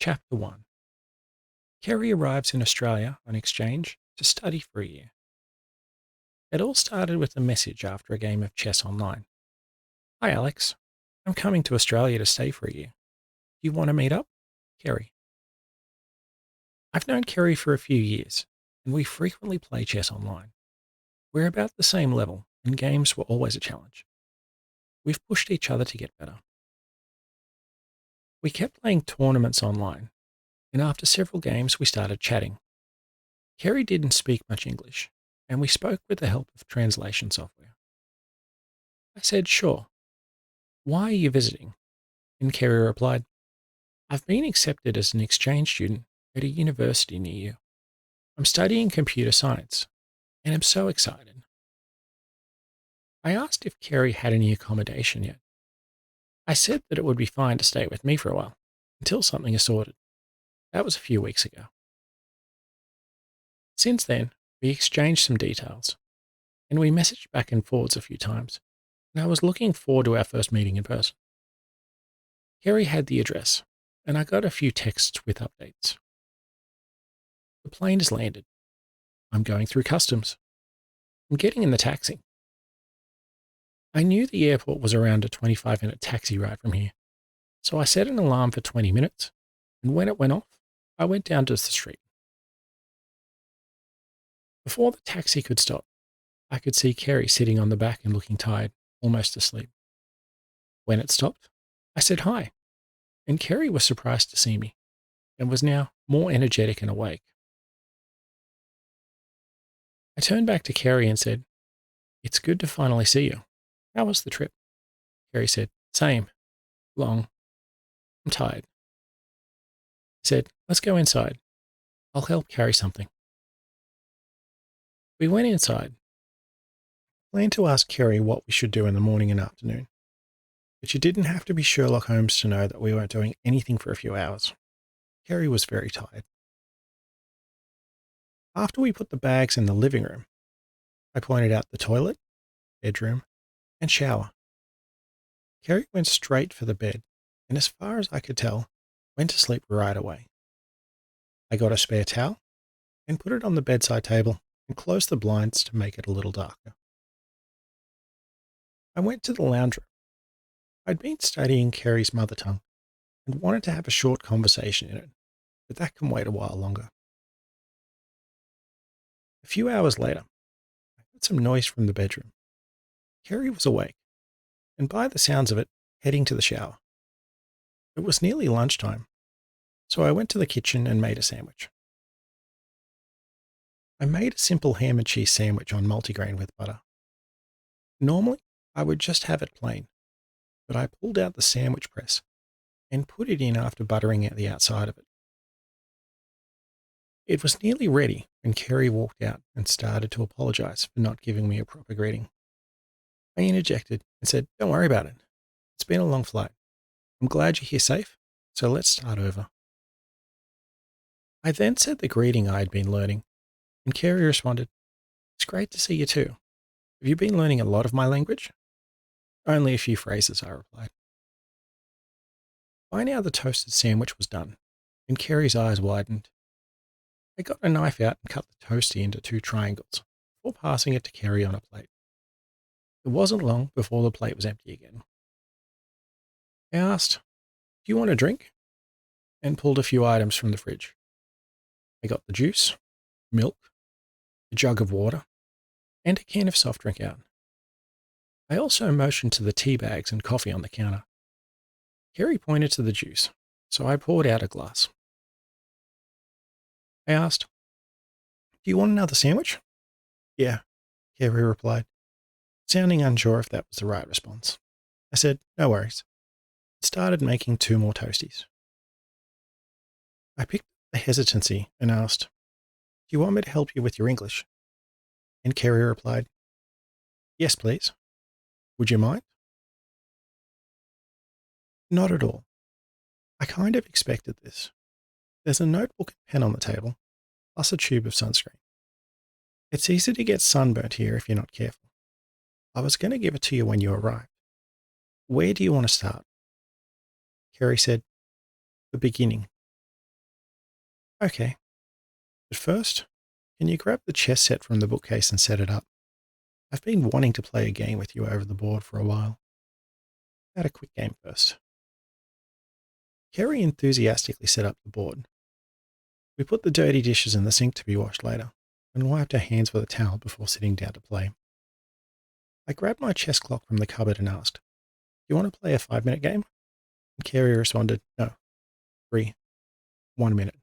Chapter 1. Kerry arrives in Australia on exchange to study for a year. It all started with a message after a game of chess online. "Hi Alex, I'm coming to Australia to stay for a year. Do you want to meet up? Kerry." I've known Kerry for a few years, and we frequently play chess online. We're about the same level, and games were always a challenge. We've pushed each other to get better. We kept playing tournaments online, and after several games we started chatting. Kerry didn't speak much English, and we spoke with the help of translation software. I said, "Sure. Why are you visiting?" And Kerry replied, "I've been accepted as an exchange student at a university near you. I'm studying computer science, and I'm so excited." I asked if Kerry had any accommodation yet. I said that it would be fine to stay with me for a while, until something is sorted. That was a few weeks ago. Since then, we exchanged some details, and we messaged back and forwards a few times, and I was looking forward to our first meeting in person. Kerry had the address, and I got a few texts with updates. The plane has landed. I'm going through customs. I'm getting in the taxi. I knew the airport was around a 25-minute taxi ride from here, so I set an alarm for 20 minutes, and when it went off, I went down to the street. Before the taxi could stop, I could see Kerry sitting on the back and looking tired, almost asleep. When it stopped, I said hi, and Kerry was surprised to see me, and was now more energetic and awake. I turned back to Kerry and said, "It's good to finally see you. How was the trip?" Kerry said, "Same. Long. I'm tired." I said, "Let's go inside. I'll help carry something." We went inside. I planned to ask Kerry what we should do in the morning and afternoon, but you didn't have to be Sherlock Holmes to know that we weren't doing anything for a few hours. Kerry was very tired. After we put the bags in the living room, I pointed out the toilet, bedroom, and shower. Kerry went straight for the bed, and as far as I could tell, went to sleep right away. I got a spare towel and put it on the bedside table and closed the blinds to make it a little darker. I went to the lounge room. I'd been studying Kerry's mother tongue and wanted to have a short conversation in it, but that can wait a while longer. A few hours later, I heard some noise from the bedroom. Kerry was awake, and by the sounds of it, heading to the shower. It was nearly lunchtime, so I went to the kitchen and made a sandwich. I made a simple ham and cheese sandwich on multigrain with butter. Normally, I would just have it plain, but I pulled out the sandwich press and put it in after buttering out the outside of it. It was nearly ready when Kerry walked out and started to apologize for not giving me a proper greeting. I interjected and said, "Don't worry about it. It's been a long flight. I'm glad you're here safe, so let's start over." I then said the greeting I had been learning, and Kerry responded, "It's great to see you too. Have you been learning a lot of my language?" "Only a few phrases," I replied. By now the toasted sandwich was done, and Kerry's eyes widened. I got a knife out and cut the toasty into 2 triangles before passing it to Kerry on a plate. It wasn't long before the plate was empty again. I asked, "Do you want a drink?" and pulled a few items from the fridge. I got the juice, milk, a jug of water, and a can of soft drink out. I also motioned to the tea bags and coffee on the counter. Kerry pointed to the juice, so I poured out a glass. I asked, "Do you want another sandwich?" "Yeah," Kerry replied, sounding unsure if that was the right response. I said, "No worries," and started making 2 more toasties. I picked up the hesitancy and asked, "Do you want me to help you with your English?" And Kerry replied, "Yes, please. Would you mind?" Not at all. I kind of expected this. There's a notebook and pen on the table, plus a tube of sunscreen. It's easy to get sunburnt here if you're not careful. I was going to give it to you when you arrived. Where do you want to start? Kerry said, "The beginning. Okay, but first, can you grab the chess set from the bookcase and set it up? I've been wanting to play a game with you over the board for a while. Had a quick game first. Kerry enthusiastically set up the board. We put the dirty dishes in the sink to be washed later, and wiped our hands with a towel before sitting down to play. I grabbed my chess clock from the cupboard and asked, "You want to play a 5-minute game?" And Kerry responded, "No, 3, 1 minute."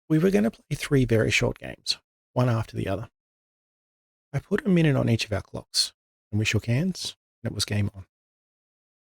We were going to play 3 very short games, one after the other. I put a minute on each of our clocks, and we shook hands, and it was game on.